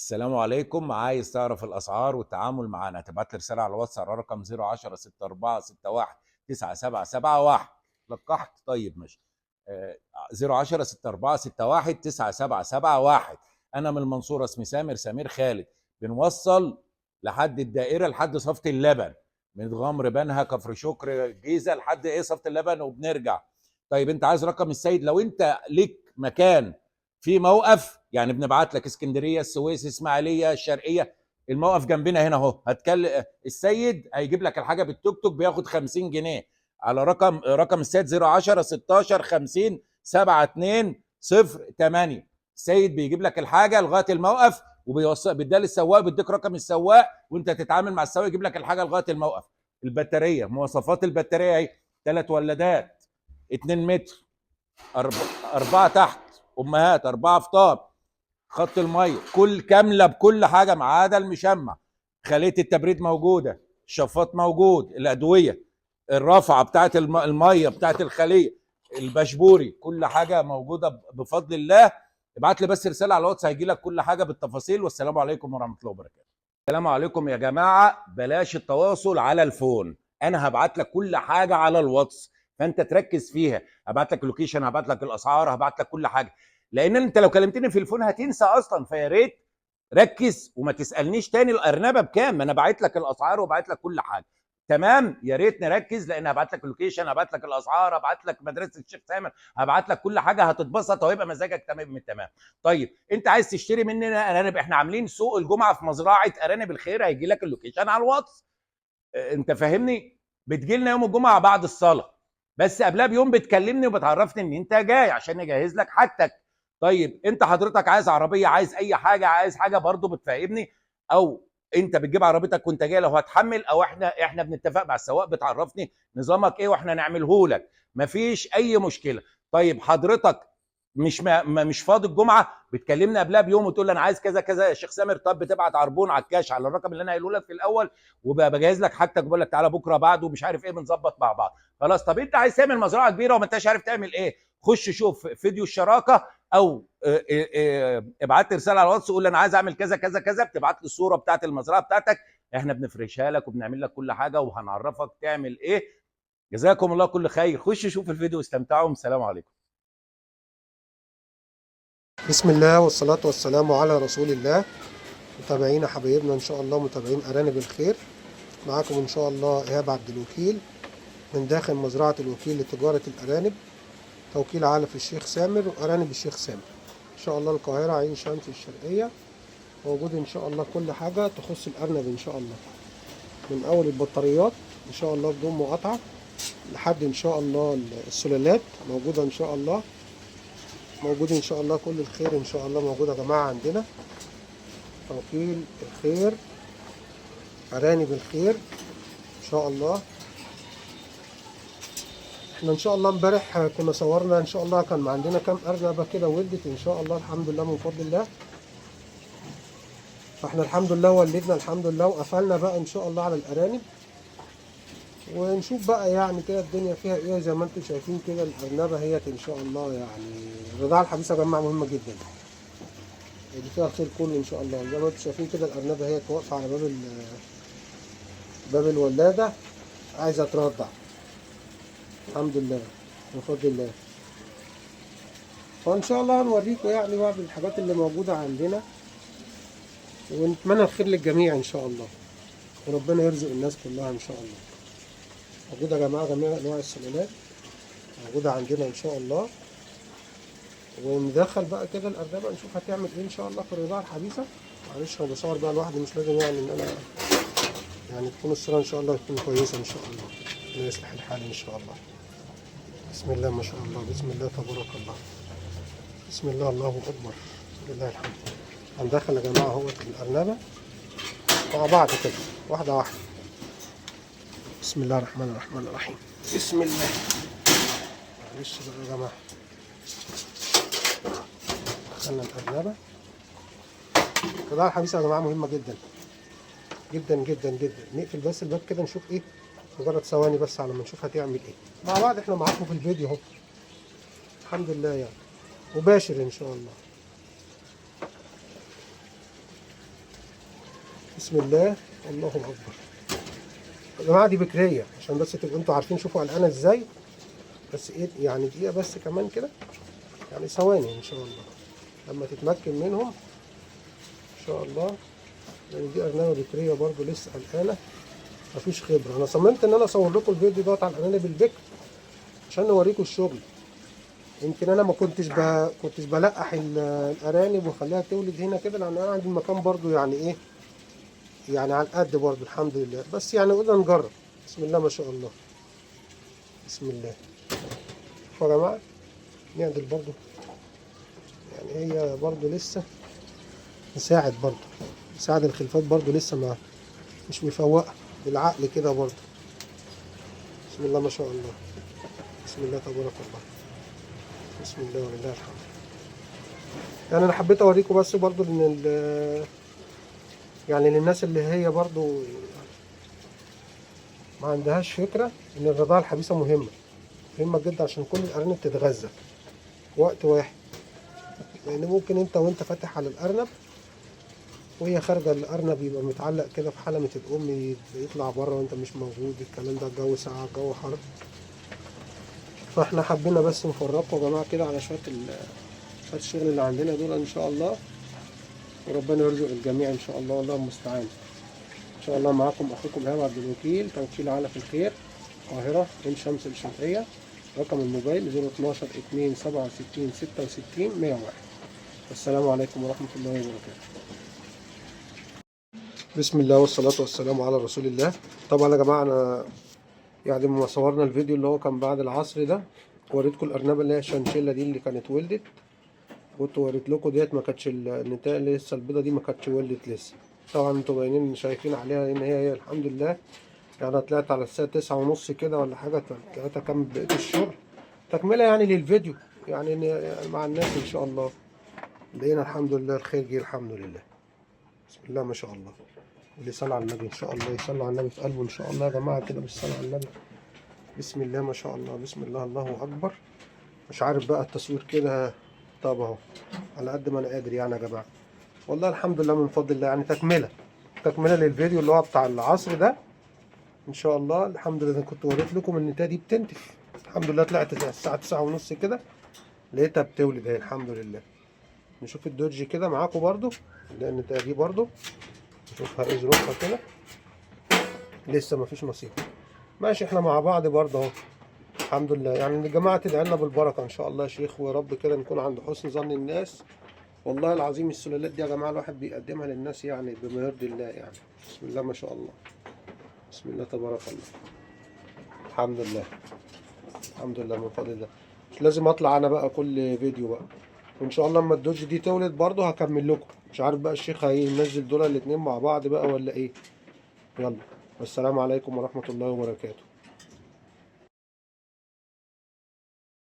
السلام عليكم. عايز تعرف الاسعار والتعامل معنا تبعت لي رساله على الواتس على رقم 010 64 61 9771. لقحت؟ طيب ماشي. 010 64 61 9771. انا من المنصوره، اسمي سمير خالد. بنوصل لحد الدائره، لحد صفه اللبن، من غمر بنها كفر شكر الجيزه لحد صفه اللبن وبنرجع. طيب انت عايز رقم السيد؟ لو انت ليك مكان في موقف، يعني بنبعت لك اسكندريه، السويس، اسماعيليه، الشرقيه. الموقف جنبنا هنا اهو. هتكلم السيد هيجيب لك الحاجه بالتوك توك، بياخد 50 جنيه. على رقم السيد 010 16 50 72 08. السيد بيجيب لك الحاجه لغايه الموقف وبيوصل، بيديها للسواق، بيديك رقم السواق وانت تتعامل مع السواق يجيب لك الحاجه لغايه الموقف. البطاريه، مواصفات البطاريه اهي: 3 ولادات، 2 متر، أربعة تحت أمهات، 4 فطار، خط المية كل كاملة بكل حاجة ما عدا المشمع. خلية التبريد موجودة، الشفاط موجود، الأدوية، الرافعة بتاعت المية بتاعت الخلية، البشبوري، كل حاجة موجودة بفضل الله. ابعت لي بس رسالة على الواتس هيجي لك كل حاجة بالتفاصيل. والسلام عليكم ورحمة الله وبركاته. السلام عليكم يا جماعة، بلاش التواصل على الفون. أنا هبعت لك كل حاجة على الواتس، فأنت تركز فيها. هبعت لك اللوكيشن، هبعت لك الأسعار، هبعت لك كل حاجة. لأن أنت لو كلمتني في الفون هتنسى أصلا، فيا ريت ركز وما تسألنيش تاني الأرنبة بكام. ما أنا باعت لك الأسعار وباعت لك كل حاجة. تمام؟ يا ريت نركز، لأن هبعت لك اللوكيشن، هبعت لك الأسعار، هبعت لك مدرسة الشيخ سامر، هبعت لك كل حاجة. هتتبسط وهيبقى مزاجك تمام التمام. طيب انت عايز تشتري مننا ارانب؟ احنا عاملين سوق الجمعه في مزرعه ارانب الخير، هيجي لك اللوكيشن على الواتس. انت فاهمني؟ بتجي لنا يوم الجمعه بعد الصلاه، بس قبلها بيوم بتكلمني وبتعرفني ان انت جاي عشان نجهز لك حاجتك. طيب انت حضرتك عايز عربيه، عايز اي حاجه، عايز حاجه برضو بتفهمني، او انت بتجيب عربيتك وانت جاي لو هتحمل، او احنا بنتفق مع السواق، بتعرفني نظامك ايه واحنا نعمله لك. مفيش اي مشكله. طيب حضرتك مش فاضي الجمعه، بتكلمني قبلها بيوم وتقول لي انا عايز كذا كذا يا شيخ سامر. طب بتبعت عربون على الكاش على الرقم اللي انا قايله لك في الاول، وبجهز لك حاجتك، بقول لك تعالى بكره بعده ومش عارف ايه، بنظبط مع بعض. خلاص. طب انت عايز تعمل مزرعه كبيره وما انتش عارف تعمل ايه، خش شوف فيديو الشراكه، او ابعت لي رساله على الواتس قول لي انا عايز اعمل كذا كذا كذا، بتبعت لي الصوره بتاعت المزرعه بتاعتك، احنا بنفرشها لك وبنعمل لك كل حاجه وهنعرفك تعمل ايه. جزاكم الله كل خير. خش شوف الفيديو واستمتعوا. السلام عليكم. بسم الله والصلاة والسلام على رسول الله. متابعينا حبايبنا ان شاء الله، متابعين ارانب الخير، معاكم ان شاء الله ايهاب عبد الوكيل من داخل مزرعة الوكيل لتجارة الارانب، توكيل علف الشيخ سامر وارانب الشيخ سامر ان شاء الله، القاهرة، عين شمس، الشرقية. موجود ان شاء الله كل حاجة تخص الارنب ان شاء الله، من اول البطاريات ان شاء الله بدون مقاطعة لحد ان شاء الله السلالات موجودة ان شاء الله. موجود ان شاء الله كل الخير ان شاء الله موجود يا جماعة عندنا. توكيل الخير، أرانب الخير إن شاء الله. احنا إن شاء الله امبارح كنا صورنا إن شاء الله، كان عندنا كام أرنبة كده ولدت إن شاء الله الحمد لله من فضل الله. فاحنا الحمد لله ولدنا الحمد لله، وقفلنا بقى إن شاء الله على الأرانب، ونشوف بقى يعني كده الدنيا فيها إيه. زي ما أنتم شايفين كده الأرنبة هيت إن شاء الله، يعني الرضاعة الحديثة يا جماعة مهمة جدا، دي فيها الخير كله إن شاء الله. زي ما أنتم شايفين كده الأرنبة هي واقفة على باب الولادة عايزة ترضع الحمد لله بفضل الله. فان شاء الله هنوريكم يعني بعض الحاجات اللي موجوده عندنا، ونتمنى الخير للجميع ان شاء الله، وربنا يرزق الناس كلها ان شاء الله. موجوده يا جماعه جميع انواع السلالات موجوده عندنا ان شاء الله. وندخل بقى كده الارنبه نشوف هتعمل ايه ان شاء الله في الرضاعه الحديثه. معلش انا بصور بقى لوحدي، مش لازم يعني ان انا يعني تكون الصوره ان شاء الله تكون كويسه ان شاء الله. ربنا يصلح الحال ان شاء الله. بسم الله ما شاء الله، بسم الله تبارك الله، بسم الله الله اكبر، لله الحمد. هندخل يا جماعه اهوت الارنبه مع بعض كده واحده واحده. بسم الله الرحمن الرحيم. بسم الله. معلش بقى يا جماعه، دخلنا الارنبه. الرضاعه الحديثه يا جماعه مهمه جدا جدا جدا جدا. نقفل بس الباب كده نشوف ايه، مجرد ثواني بس على ما نشوف هتعمل ايه مع بعض. احنا معاكم في الفيديو اهو الحمد لله، يعني مباشر ان شاء الله. بسم الله، الله اكبر. يا جماعه دي بكريه عشان بس تبقوا انتوا عارفين. شوفوا قلقانه ازاي. بس ايه يعني دقيقه بس كمان كده، يعني ثواني ان شاء الله لما تتمكن منهم ان شاء الله. لان دي ارنبه بكريه برضو لسه قلقانه، مفيش خبره. انا صممت ان انا اصور لكم الفيديو دوت على الارانب البكر عشان نوريكم الشغل. يمكن انا ما كنتش بلقح الارانب واخليها تولد هنا كده، لان انا عندي المكان برضو يعني ايه، يعني على القد برضو الحمد لله. بس يعني قلنا نجرب. بسم الله ما شاء الله، بسم الله. شوفوا يا جماعه، نعدل برضو، يعني هي برضو لسه نساعد برضو، نساعد الخلفات برضو لسه ما مش مفوقه بالعقل كده برضو. بسم الله ما شاء الله، بسم الله تبارك الله، بسم الله ولله الحمد. يعني انا حبيت اوريكم بس برضو ان يعني للناس اللي هي برضو ما عندهاش فكره ان الرضاعه الحديثه مهمه جدا عشان كل الارانب تتغذى وقت واحد. لان ممكن انت وانت فاتح على الارنب وهي خارجه، الارنب يبقى متعلق كده في حلمه الام، يطلع بره وانت مش موجود. الكلام ده الجو ساقع، الجو حر. فاحنا حبينا بس نفرجكم يا جماعه كده على شويه الشغل اللي عندنا دول ان شاء الله. وربنا يرزق الجميع ان شاء الله، والله المستعان. ان شاء الله معاكم اخوكم ايهاب عبد الوكيل، توكيل علف الخير، القاهره، عين شمس الشرقيه. رقم الموبايل 012 2 67 66 101. السلام عليكم ورحمه الله وبركاته. بسم الله والصلاه والسلام على رسول الله. طبعا يا جماعه انا يعني لما صورنا الفيديو اللي هو كان بعد العصر ده، وريتكم الارنبه اللي هي الشنشيلا دي اللي كانت ولدت. كنت وريت لكم ديت ما كانتش النتايه اللي لسه البيضه دي ما كانتش ولدت لسه. طبعا انتوا باينين شايفين عليها ان هي الحمد لله. يعني انا طلعت على الساعه 9:30 كده ولا حاجه، طلعت اكمل بقيه الشغل تكمله يعني للفيديو، يعني مع الناس ان شاء الله. لقينا الحمد لله الخير جه الحمد لله. بسم الله ما شاء الله. اللي صلى على النبي ان شاء الله يصلي على النبي في قلبه ان شاء الله يا جماعه كده بالصلاه على النبي. بسم الله ما شاء الله، بسم الله الله اكبر. مش عارف بقى التصوير كده. طب اهو على قد ما انا قادر يعني يا جماعه. والله الحمد لله من فضل الله، يعني تكمله للفيديو اللي هو بتاع العصر ده ان شاء الله. الحمد لله كنت وريت لكم ان النتايه دي بتنتف. الحمد لله طلعت الساعه 9:30 كده، لقيتها بتولد اهي الحمد لله. نشوف الدوج كده معاكم برضو، لان النتايه دي برضو نشوفها ايه ظروفها كده. لسه مفيش نصيب. ماشي احنا مع بعض برضه اهو الحمد لله. يعني يا جماعه تدعي لنا بالبركه ان شاء الله يا شيخ، ويا رب كده نكون عند حسن ظن الناس. والله العظيم السلالات دي يا جماعه الواحد بيقدمها للناس يعني بما يرضي الله يعني. بسم الله ما شاء الله، بسم الله تبارك الله. الحمد لله، الحمد لله من فضل الله. مش لازم اطلع انا بقى كل فيديو بقى. وان شاء الله لما الدوج دي تولد برضه هكمل لكم. مش عارف بقى الشيخ هينزل دول الاتنين مع بعض بقى ولا ايه. يلا، والسلام عليكم ورحمه الله وبركاته.